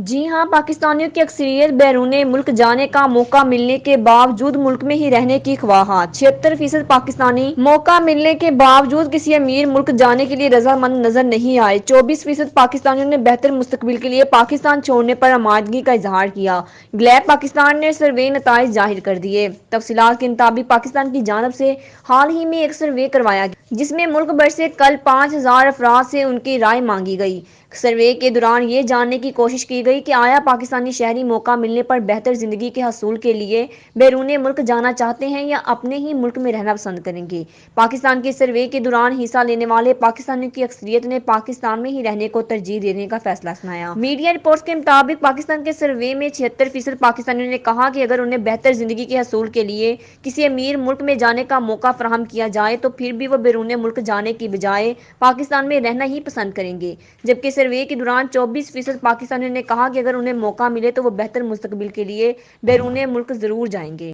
جی ہاں، پاکستانیوں کی اکثریت بیرون ملک جانے کا موقع ملنے کے باوجود ملک میں ہی رہنے کی خواہاں۔ 76% پاکستانی موقع ملنے کے باوجود کسی امیر ملک جانے کے لیے رضامند نظر نہیں آئے۔ 24% پاکستانیوں نے بہتر مستقبل کے لیے پاکستان چھوڑنے پر آمادگی کا اظہار کیا۔ گلیڈ پاکستان نے سروے نتائج ظاہر کر دیے۔ تفصیلات کے مطابق پاکستان کی جانب سے حال ہی میں ایک سروے کروایا گیا، جس میں ملک بھر سے کل 5000 افراد سے ان کی رائے مانگی گئی۔ سروے کے دوران یہ جاننے کی کوشش کی گئی کہ آیا پاکستانی شہری موقع ملنے پر بہتر زندگی کے حصول کے لیے بیرون ملک جانا چاہتے ہیں یا اپنے ہی ملک میں رہنا پسند کریں گے۔ پاکستان کے سروے کے دوران حصہ لینے والے پاکستانیوں کی اکثریت نے پاکستان میں ہی رہنے کو ترجیح دینے کا فیصلہ سنایا۔ میڈیا رپورٹس کے مطابق پاکستان کے سروے میں 76% پاکستانیوں نے کہا کہ اگر انہیں بہتر زندگی کے حصول کے لیے کسی امیر ملک میں جانے کا موقع فراہم کیا جائے تو پھر بھی وہ بیرون ملک جانے کی بجائے پاکستان میں رہنا ہی پسند کریں گے، جبکہ سروے کے دوران 24% پاکستانیوں نے کہا کہ اگر انہیں موقع ملے تو وہ بہتر مستقبل کے لیے بیرون ملک ضرور جائیں گے۔